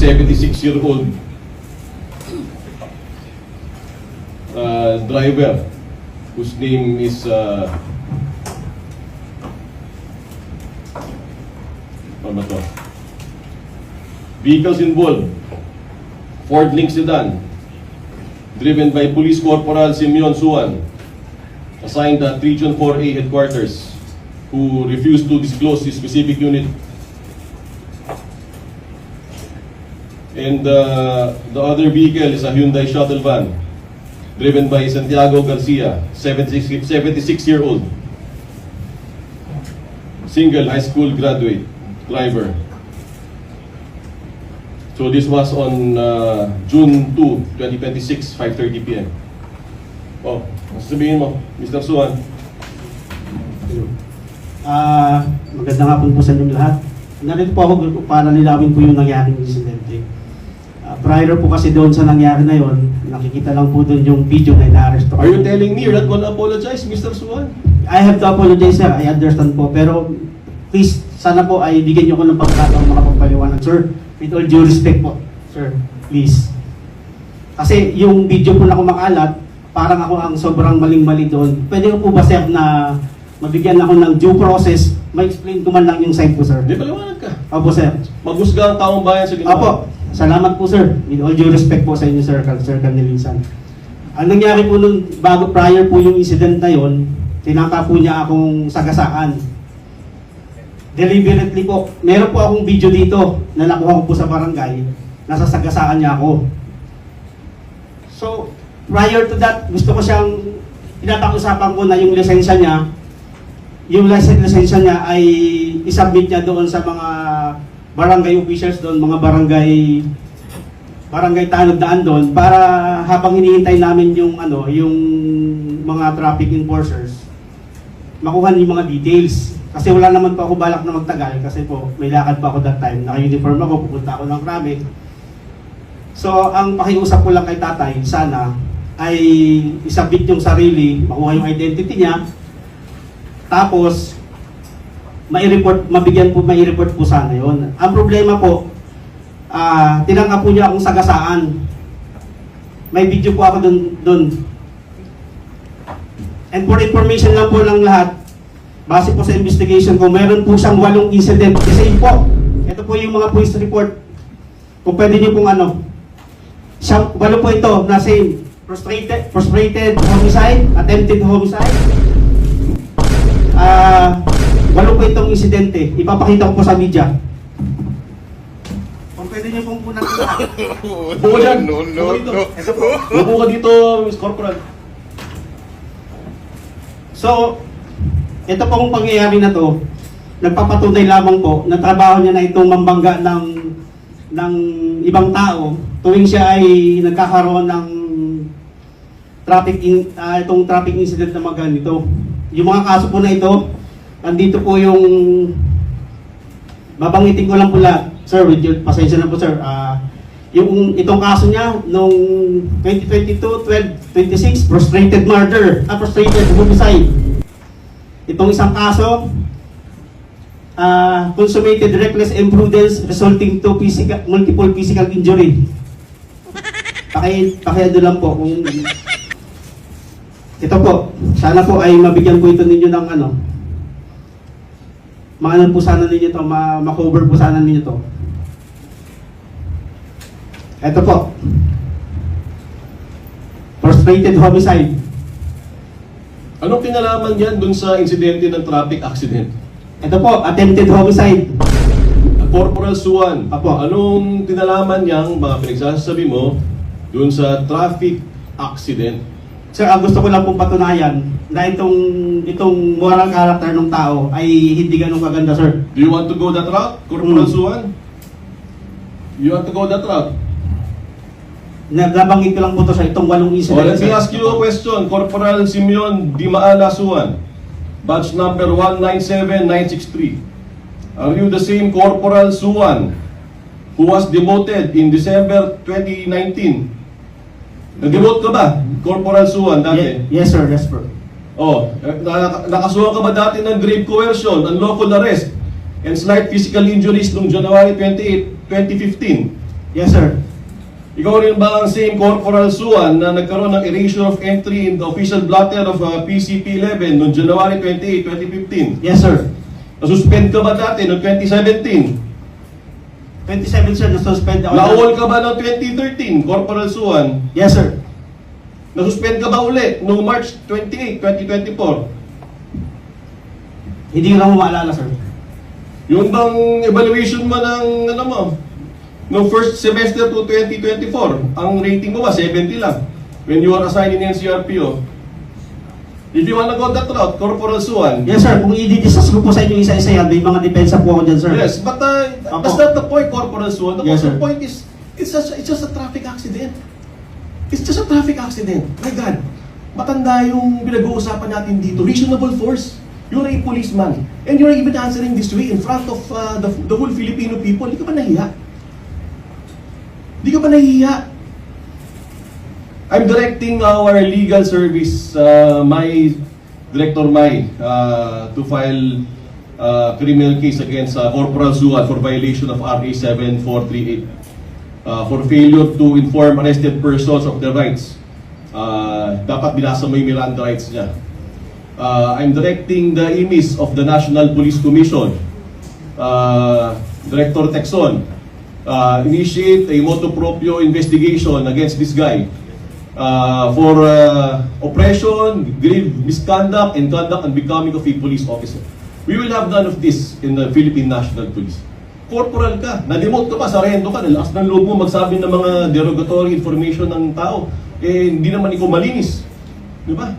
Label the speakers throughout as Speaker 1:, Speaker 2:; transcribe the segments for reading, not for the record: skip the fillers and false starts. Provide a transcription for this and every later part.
Speaker 1: 76-year-old driver whose name is ano ba to? Vehicles involved: Ford Link sedan driven by Police Corporal Simeon Suan, assigned at Region 4A headquarters, who refused to disclose his specific unit. And the other vehicle is a Hyundai shuttle van driven by Santiago Garcia, 76-year-old, single high school graduate driver. So this was on June 2, 2026, 5:30 p.m. Oh, sabihin mo, Mr. Suan.
Speaker 2: Magandang hapon po sa inyo lahat. Narito po ako para nilawin po yung nangyaring insidente. Prior po kasi doon sa nangyari na yon, nakikita lang po doon yung video na ina-arrest ko.
Speaker 1: Are you telling me you're not gonna apologize, Mr. Suan?
Speaker 2: I have to apologize, sir. I understand po. Pero please, sana po ay bigyan niyo ko ng pagkakataong makapagpaliwanag, sir. With all due respect po, sir. Please. Kasi yung video po na kumakalat, parang ako ang sobrang maling-mali doon. Pwede ko po ba, sir, na mabigyan ako ng due process, ma-explain ko man lang yung side po, sir?
Speaker 1: Di paliwanag ka.
Speaker 2: Opo, sir.
Speaker 1: Maghusga ang taong bayan sa ginawa.
Speaker 2: Opo. Salamat po, sir. With all due respect po sa inyo, Sir Canelisan. Ang nangyari po nun, prior po yung incident na yon, tinangka po niya akong sagasaan. Deliberately po. Meron po akong video dito na nakuha ko po sa barangay. Nasa sagasaan niya ako. So, prior to that, gusto ko siyang pinapag-usapan ko na yung lisensya niya. Yung lisensya niya ay isubmit niya doon sa mga barangay officials doon, mga barangay tanod daan doon, para habang hinihintay namin yung yung mga traffic enforcers makuha yung mga details. Kasi wala naman po ako balak na magtagal kasi po may lakad pa ako that time. Naka-uniform ako, pupunta ako ng Krame. So, ang pakiusap ko lang kay tatay, sana ay isabit yung sarili, makuha yung identity niya, tapos mai-report po sana yun. Ang problema po, tinangka po niya akong sagasaan. May video po ako doon. And for information lang po ng lahat, base po sa investigation ko, meron po siyang 8 incident. Kasi po, ito po yung mga police report. Kung pwede niyo pong 8 po ito na same. Frustrated homicide, attempted homicide. 8 po itong insidente. Ipapakita ko po sa media. Kung pwede niyo pong punang lahat.
Speaker 1: Upo ka dyan.
Speaker 3: No.
Speaker 2: Ito po.
Speaker 1: Upo ka dito, Ms. Corporal.
Speaker 2: So, ito pong pangyayari na to, nagpapatunay lamang po na trabaho niya na itong mambangga ng ibang tao tuwing siya ay nagkakaroon ng itong traffic incident na mga ganito. Yung mga kaso po na ito, andito po yung babanggitin ko lang po lahat. Sir, with your pasensya na po, sir. Yung itong kaso niya noong 2022-12-26, frustrated murder, frustrated homicide. Itong isang kaso, consummated reckless imprudence resulting to multiple physical injury. Pakiado lang po kung ito po, sana po ay mabigyan po ito ninyo ng maano po sana ninyo to, ma-cover po sana ninyo to. Ito po. Frustrated homicide.
Speaker 1: Anong kinalaman yan dun sa insidente ng traffic accident?
Speaker 2: Ito po, attempted homicide.
Speaker 1: Corporal Suan,
Speaker 2: Apo.
Speaker 1: anong kinalaman niyang mga pinagsasabi mo dun sa traffic accident?
Speaker 2: Sir, ang gusto ko lang pong patunayan na itong moral character ng tao ay hindi ganun kaganda, sir.
Speaker 1: Do you want to go that route, Corporal Suan? You want to go that route?
Speaker 2: Nabanggit ko lang po to sa itong 8 incident.
Speaker 1: Let me ask you a question, Corporal Simeon Dimaala Suan, batch number 197963. Are you the same Corporal Suan who was demoted in December 2019? Nag-demote ka ba, Corporal Suan, dati?
Speaker 2: Yes, sir. Yes, sir.
Speaker 1: Oh, nakasuhan ka ba dati ng grave coercion, unlawful arrest, and slight physical injuries noong January 28, 2015?
Speaker 2: Yes, sir.
Speaker 1: Ikaw rin ba ang same Corporal Suan na nagkaroon ng erasure of entry in the official blotter of PCP-11 noong January 28, 2015?
Speaker 2: Yes, sir.
Speaker 1: Nasuspend ka ba dati noong 2017?
Speaker 2: 27, sir, na-suspend ako.
Speaker 1: Naawol ka ba noong 2013, Corporal Suan?
Speaker 2: Yes, sir.
Speaker 1: Nasuspend ka ba uli noong March 28, 2024?
Speaker 2: Hindi ko lang maalala, sir.
Speaker 1: Yung bang evaluation mo ng ano mo, no first semester to 2024, ang rating mo ba 70 lang when you are assigned in NCRPO? If you wanna go that route, Corporal Suan.
Speaker 2: Yes, sir. Kung i-discuss ko po sa inyo isa-isa yan, may mga depensa po ako dyan, sir.
Speaker 1: Yes, but
Speaker 2: Opo.
Speaker 1: that's not the point, Corporal Suan.
Speaker 2: Yes,
Speaker 1: The
Speaker 2: sir.
Speaker 1: point is, it's just a traffic accident. It's just a traffic accident. My God, matanda yung pinag-uusapan natin dito. Reasonable force. You're a policeman. And you're even answering this way in front of the whole Filipino people. Hindi ka ba nahiya? Hindi ka ba nahihiya? I'm directing our legal service, Director Mai, to file criminal case against Corporal Suan for violation of RA 7438 for failure to inform arrested persons of their rights. Dapat binasa mo yung Miranda rights niya. I'm directing the IMIS of the National Police Commission, Director Texon, initiate a motu proprio investigation against this guy for oppression, grave misconduct, and conduct unbecoming of a police officer. We will have none of this in the Philippine National Police. Corporal ka, na-demote ka pa, sarendo ka, nalakas ng loob mo magsabi ng mga derogatory information ng tao, eh hindi naman ikaw malinis. Di ba?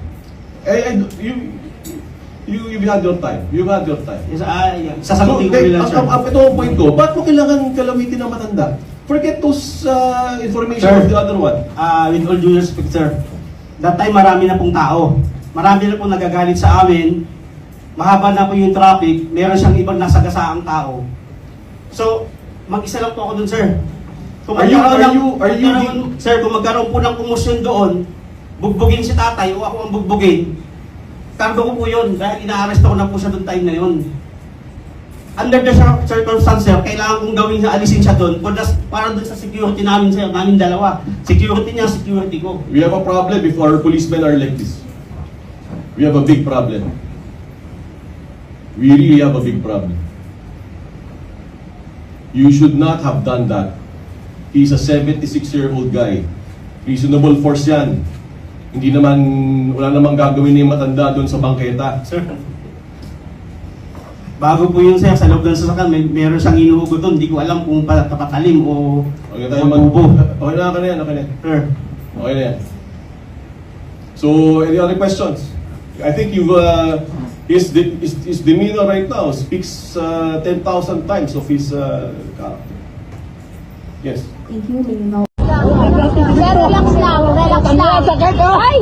Speaker 1: You've had your time. You've had your time.
Speaker 2: Yes, sasagutin ko nila, sir.
Speaker 1: Ito ang point ko, ba't mo kailangan kalawitin ng matanda? Forget those information
Speaker 2: Sir.
Speaker 1: of the other one.
Speaker 2: With all due respect, sir, that time marami na pong tao. Marami na pong nagagalit sa amin. Mahaba na po yung traffic. Meron siyang ibang nasagasaang tao. So, mag-isa lang po ako dun, sir. Kung sir, kung magkaroon po ng kumusyon doon, bugbugin si tatay o ako ang bugbugin, kargo ko po yun dahil ina-arrest ako na po siya doon time na yun. Under the circumstance, sir, kailangan kong gawin na alisin siya doon para doon sa security namin, sir, namin dalawa. Security niya, security ko.
Speaker 1: We have a problem if our policemen are like this. We have a big problem. We really have a big problem. You should not have done that. He's a 76-year-old guy. Reasonable force yan. Hindi naman, wala namang gagawin na yung matanda doon sa bangketa.
Speaker 2: Sir, bago po yun, sir, sa loob ng sasakyan, meron siyang inuhugot doon. Hindi ko alam kung papatalim o
Speaker 1: Okay tayo
Speaker 2: magbubo.
Speaker 1: Okay na yan, okay na yan.
Speaker 2: Sir,
Speaker 1: Okay na yan. So, any other questions? I think his demeanor right now speaks 10,000 times of his character. Yes.
Speaker 3: Thank you, Lino. Sir, relax lang, relax lang. Ay!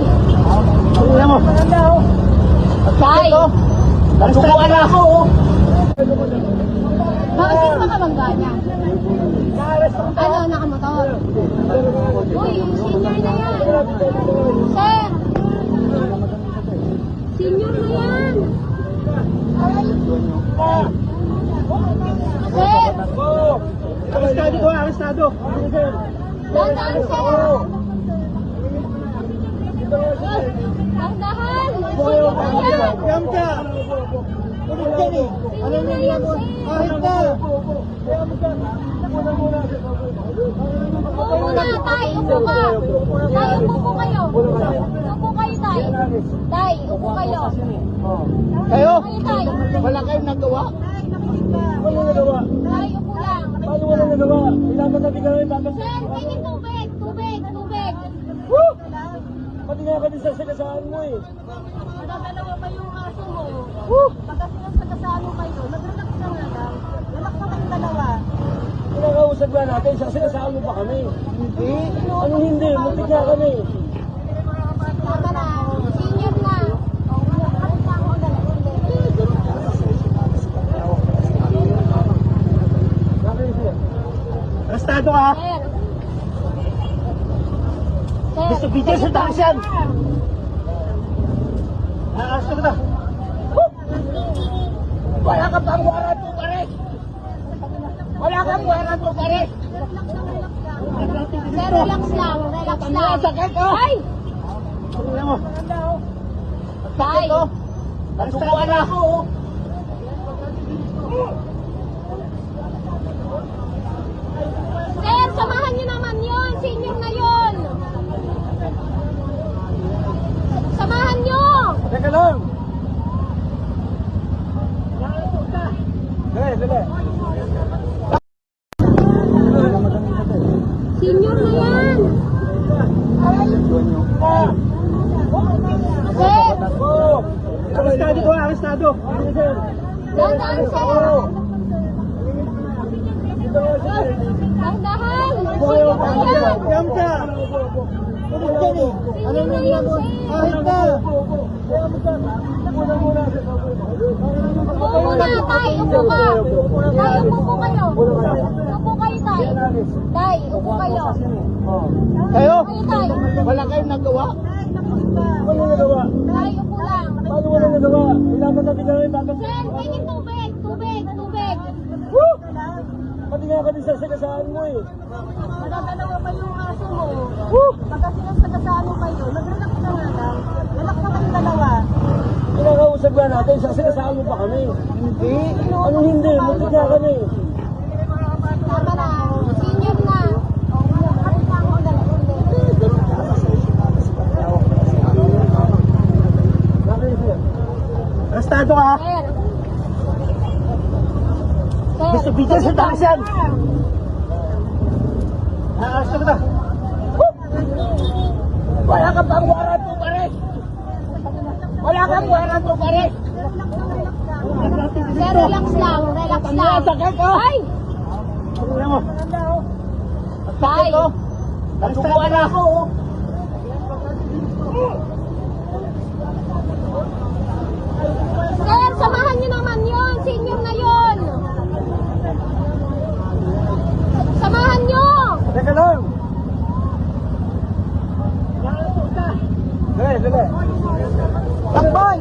Speaker 3: Tay!
Speaker 4: Nagsukuan na ako.
Speaker 3: Bakit hindi pa kamangga niya? Ano, nakamotor? Uy, senior na yan. Sir! Senior na yan. Sir!
Speaker 4: Arestado ko, arestado.
Speaker 3: Dandahan, sir! Dandahan! Senior na yan.
Speaker 4: Kayam ka. Tulog ka ni. Ano na yan? Kahit ka.
Speaker 3: Upo muna, tay. Upo ka. Tay, upo po kayo. Upo kayo, tay. Tay, upo kayo.
Speaker 4: Kayo?
Speaker 3: Upo kayo, tay.
Speaker 4: Wala kayong nagawa? Wala nagawa.
Speaker 3: Tay, upo lang.
Speaker 4: Paano wala nagawa? Kailangan natin gawin.
Speaker 3: Sir, pwede tubig. Tubig, tubig.
Speaker 4: Pati nga kami sa sagasaan mo eh.
Speaker 3: Madadalawa pa yung aso mo. Pagka sinasagasaan mo kayo, nag-relax na nga lang. Relax na kayong dalawa.
Speaker 4: Kinakausap nga natin, sa sagasaan mo pa kami. Hindi? Ano hindi? Muntik nga kami.
Speaker 3: Tama na. Senior na. Kapit na ako ulit.
Speaker 4: Arestado ka?
Speaker 3: Sir.
Speaker 4: Gusto video sa taas yan. Arestado ka na. Wala ka pang warrant of arrest. Wala kang warrant of arrest.
Speaker 3: Relax lang, relax lang. Sir, relax lang. Relax lang. Ay!
Speaker 4: Tingnan mo.
Speaker 3: Tay!
Speaker 4: Nagsubuan na ako.
Speaker 3: Sir, samahan niyo naman yun. Senior na yun. Samahan niyo.
Speaker 4: Teka lang. Dali, dali.
Speaker 3: Senior na yan. Sir,
Speaker 4: Arestado ko, arestado.
Speaker 3: dandaan, sir. Dandahan. Senior na yan.
Speaker 4: Diyan ka.
Speaker 3: Senior na yan, sir.
Speaker 4: Kahit na.
Speaker 3: Upo muna, tay. Upo ka. Tay, upo po kayo. Upo kayo, tay. Tay, upo kayo.
Speaker 4: Kayo?
Speaker 3: Kayo, tay.
Speaker 4: Wala kayong nagawa? Ano nagawa?
Speaker 3: Tay, upo lang.
Speaker 4: Paano wala nagawa? Kailangan natin na rin bakit?
Speaker 3: Sir, tingin tubig. Tubig, tubig.
Speaker 4: Woo! Pati nga kami sa sagasaan mo eh.
Speaker 3: Madadalawa pa yung aso mo.
Speaker 4: Woo!
Speaker 3: Pagka sinasagasaan mo kayo, mag-relax ka nga lang. Relax na kayong dalawa.
Speaker 4: Kinakausap ba natin? Sa sagasaan mo pa kami? Hindi. Anong hindi? Muntik nga kami.
Speaker 3: Tama na. Senior na. Kapit lang ako dalawa.
Speaker 4: Arestado ka?
Speaker 3: Sir.
Speaker 4: Gusto bigyan sa taas yan. Arresto ka na. Wala kang pang warrant of arrest. Wala kang warrant of arrest.
Speaker 3: Sir, relax lang. Relax lang.
Speaker 4: Sakit ka?
Speaker 3: Ay!
Speaker 4: Tingnan mo.
Speaker 3: Tay!
Speaker 4: Nagsubuan na ako.
Speaker 3: Sir, samahan niyo naman yun. Senior na yun. Samahan niyo.
Speaker 4: Teka lang. Dali, dali. Takboy!